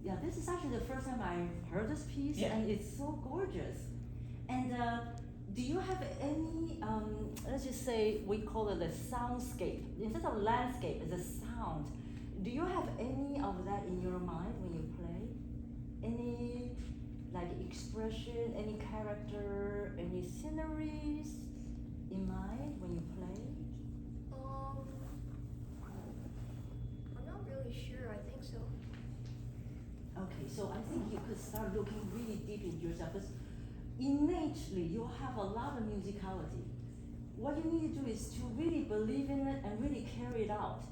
Yeah, this is actually the first time I heard this piece, and it's so gorgeous. And do you have any, let's just say we call it a soundscape. Instead of landscape, it's a sound. Do you have any of that in your mind when you play? Any like expression, any character, any sceneries in mind when you play? I'm not really sure. I think so. Okay, so I think you could start looking really deep into yourself because innately you have a lot of musicality. What you need to do is to really believe in it and really carry it out.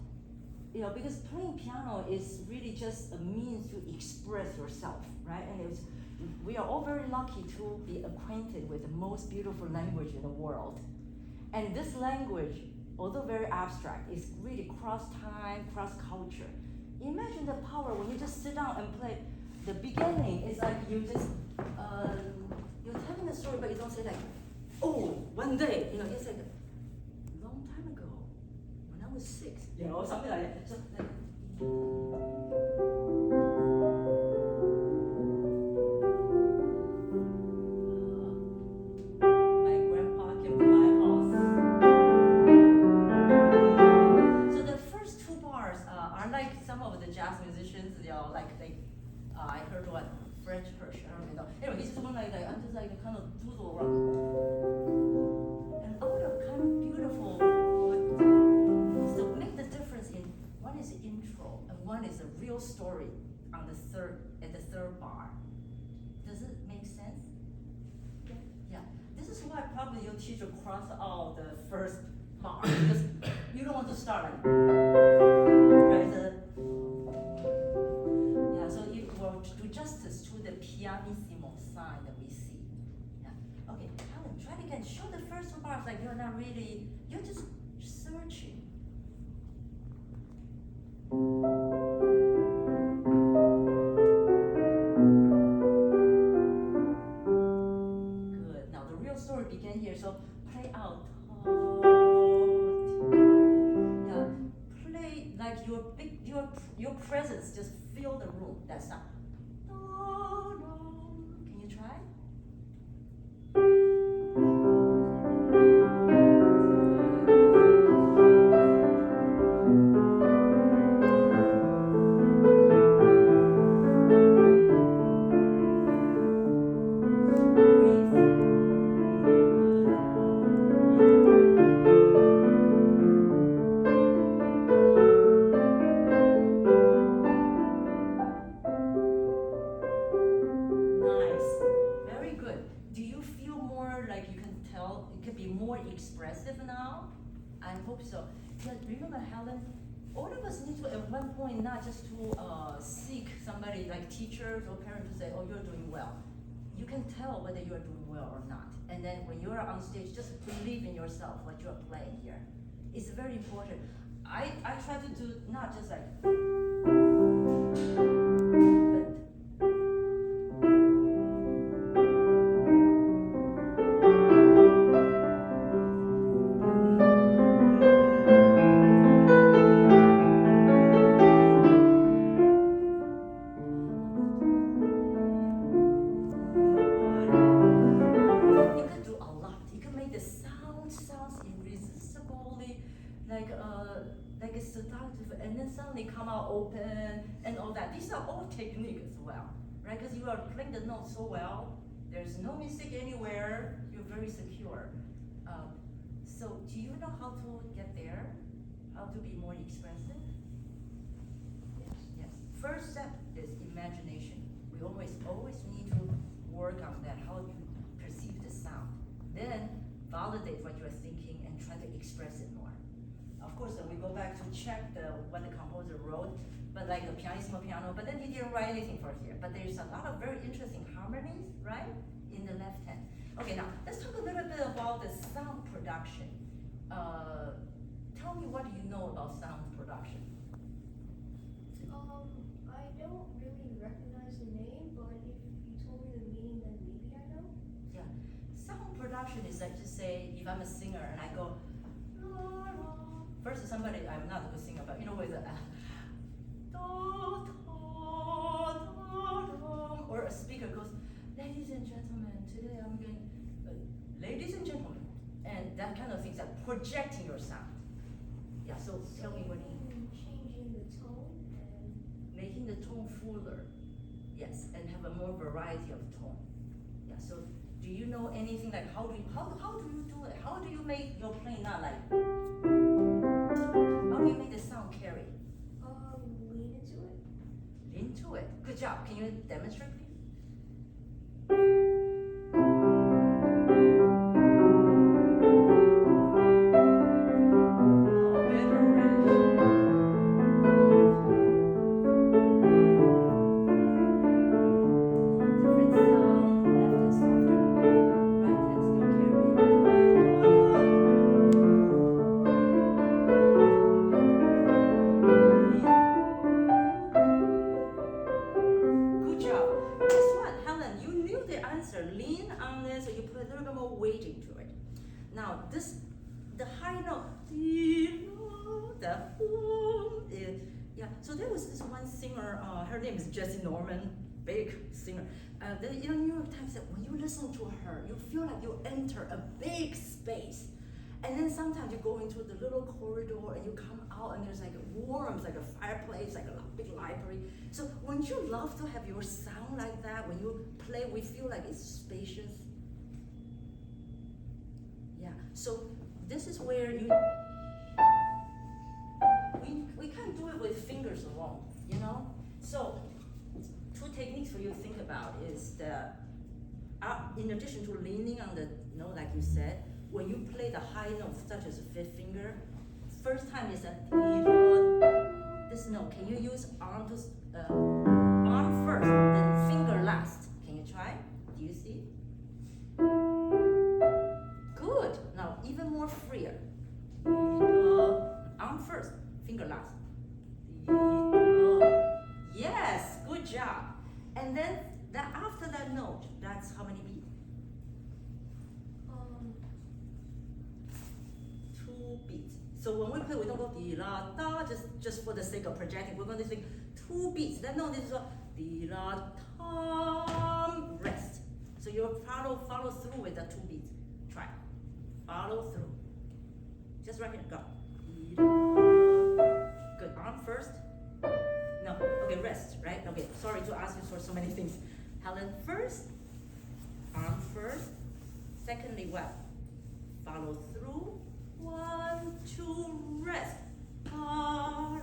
You know, because playing piano is really just a means to express yourself, right? And we are all very lucky to be acquainted with the most beautiful language in the world. And this language, although very abstract, is really cross time, cross culture. Imagine the power when you just sit down and play. The beginning is like you just, you're telling a story, but you don't say like, oh, one day, you know, it's like a long time ago, when I was 6, you know, something like that. So, like, my grandpa came to my house. So the first 2 bars are like some of the jazz musicians, you know, like they, I heard what French Hirsch, I don't really know. Anyway, he's just going like I'm just like a kind of doodle around. And out of kind of beautiful, so make the difference in one is the intro and one is a real story on the third bar. Does it make sense? Yeah. This is why probably your teacher crossed out the first bar because you don't want to start like right. Yeah. So you will do justice to the pianissimo sign that we see. Yeah. Okay, Helen, try it again. Show the first 2 bars like you're not really. You're just searching. Good. Now the real story began here. So play out. Yeah. Play like your presence. Just fill the room. That's not. Can you try? Expressive now? I hope so. But remember, Helen, all of us need to at one point not just to seek somebody like teachers or parents to say, oh, you're doing well. You can tell whether you're doing well or not. And then when you're on stage, just believe in yourself what you're playing here. It's very important. I try to do not just like, but like a seductive, and then suddenly come out open and all that. These are all technique as well, right? Because you are playing the note so well, there's no mistake anywhere. You're very secure. So, do you know how to get there? How to be more expressive? Yes. Yes. First step is imagination. We always need to work on that. How you perceive the sound. Then validate what you are thinking and try to express it more. Of course, we go back to check what the composer wrote, but like the pianissimo piano, but then he didn't write anything for here. But there's a lot of very interesting harmonies, right, in the left hand. Okay, now let's talk a little bit about the sound production. Tell me, what do you know about sound production? I don't really recognize the name, but if you told me the meaning, then maybe I know. Yeah, sound production is like, just say, if I'm a singer and I go, la, la. First, somebody, I'm not a good singer, but you know, with a, da, da, da, today I'm going, ladies and gentlemen, and that kind of things, like projecting your sound. Yeah, so tell me what you mean. Changing the tone and Making the tone fuller, yes, and have a more variety of tone. Yeah, so do you know anything like how do you do it? How do you make your playing not like, how do you make the sound carry? lean into it. Lean to it. Good job. Can you demonstrate, please? Oh, better range. Different sound, left and softer, right hand still carrying. Good job. Guess what, Helen? You knew the answer. Lean on this, so you put a little bit more weighting to it. Now this, the high note, the yeah. So there was this one singer. Her name is Jessie Norman, big singer. The New York Times said when you listen to her, you feel like you enter a big space, and then sometimes you go into the little corridor and you come out and there's like a warmth, like a fireplace, like a big library. So wouldn't you love to have your sound like that? When you play, we feel like it's spacious. Yeah. So this is where we can't do it with fingers alone, you know? So two techniques for you to think about is in addition to leaning on the note like you said, when you play the high notes such as the fifth finger, first time is a this note. Can you use arm first, then finger last? Can you try? Do you see? Good. Now even more freer. Arm first, finger last. Yes, good job. And then after that note, that's how many beats? 2 beats. So when we play, we don't go di la da just for the sake of projecting. We're going to sing 2 beats. That note is di la tam rest. So you follow through with the 2 beats. Try. Follow through. Just right here. Go. Good. Arm first. No. Okay, rest, right? Okay, sorry to ask you for so many things. Helen first. Arm first. Secondly, what? Follow through. 1, 2, rest. Arm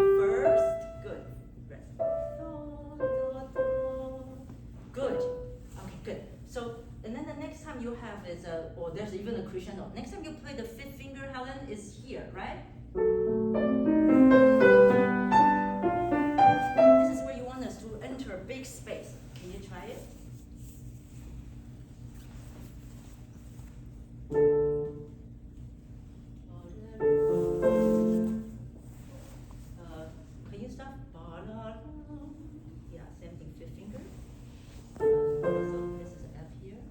first. Good. Rest. Good. Okay, good. So, and then the next time you have is or there's even a crescendo. Next time you play the fifth finger, Helen, is here, right? This is where you want us to enter a big space. Can you try it? Can you stop? Yeah, same thing, fifth finger. So this is F here.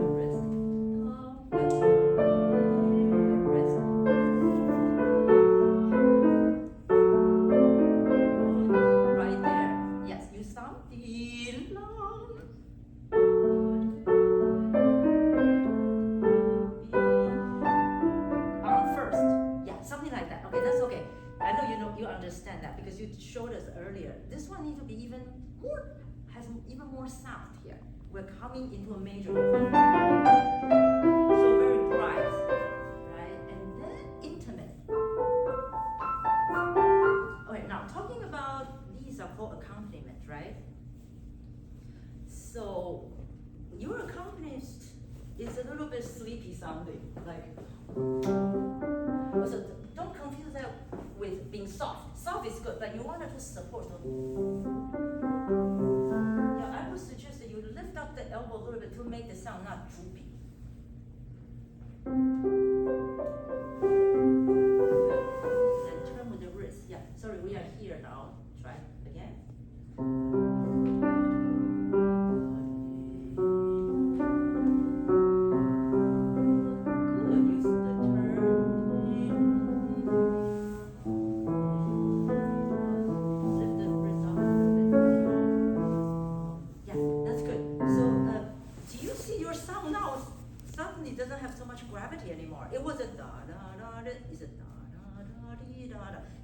Rest. Right there. Yes, you sound. Arm first. Yeah, something like that. Okay, that's okay. I know you understand that because you showed us earlier. This one needs to be even more, has even more sound here. We're coming into a major. So very bright, right? And then intimate. Okay, now talking about these are called accompaniment, right? So your accompanist is a little bit sleepy sounding, like. So don't confuse that with being soft. Soft is good, but you want it to support. Yeah, I would suggest that you lift up the elbow a little bit to make the sound not droopy. Then turn with the wrist. Yeah, sorry, we are here now. Try again. Good, use the turn.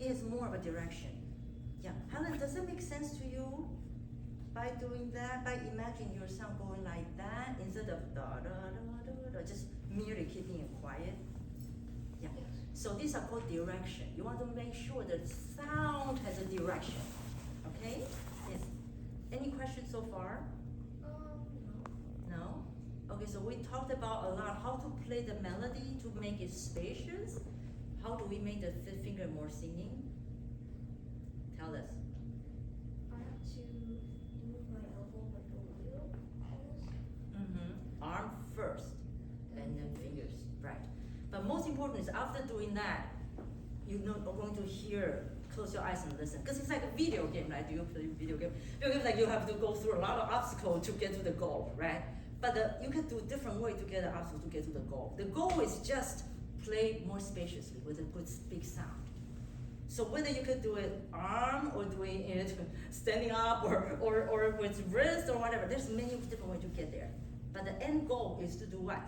has more of a direction. Yeah, Helen, does it make sense to you? By doing that, by imagining your sound going like that instead of da da da da da, just merely keeping it quiet. Yeah. Yes. So these are called direction. You want to make sure the sound has a direction. Okay? Yes. Any questions so far? No. No? Okay, so we talked about a lot how to play the melody to make it spacious. How do we make the fifth finger more singing? Tell us. I have to move my elbow like a little, I guess. Mm-hmm. Arm first, and then fingers, right. But most important is after doing that, you're not going to hear, close your eyes and listen. Because it's like a video game, right? Do you play video game? Video games like you have to go through a lot of obstacles to get to the goal, right? But you can do different way to get the obstacle to get to the goal. The goal is just play more spaciously with a good big sound. So whether you could do it arm or doing it standing up or with wrist or whatever, there's many different ways to get there. But the end goal is to do what?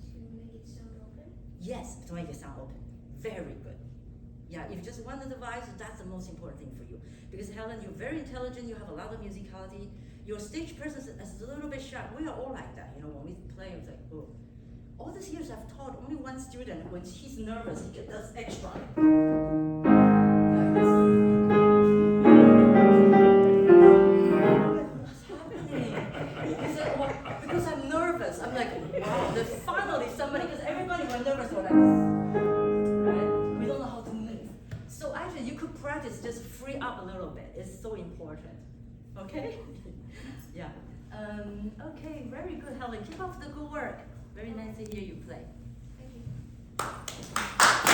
To make it sound open. Yes, to make it sound open. Very good. Yeah, if you just want the device, that's the most important thing for you. Because Helen, you're very intelligent, you have a lot of musicality. Your stage presence is a little bit shy. We are all like that, when we play, it's like, oh. All these years I've taught only one student, when he's nervous, he does extra. What's happening? He said, well, because I'm nervous. I'm like, wow, then finally somebody, because everybody was nervous for like this. Right? We don't know how to move. So actually you could practice, just free up a little bit. It's so important. Okay? Yeah. Okay, very good, Helen. Keep up the good work. Very nice to hear you play. Thank you.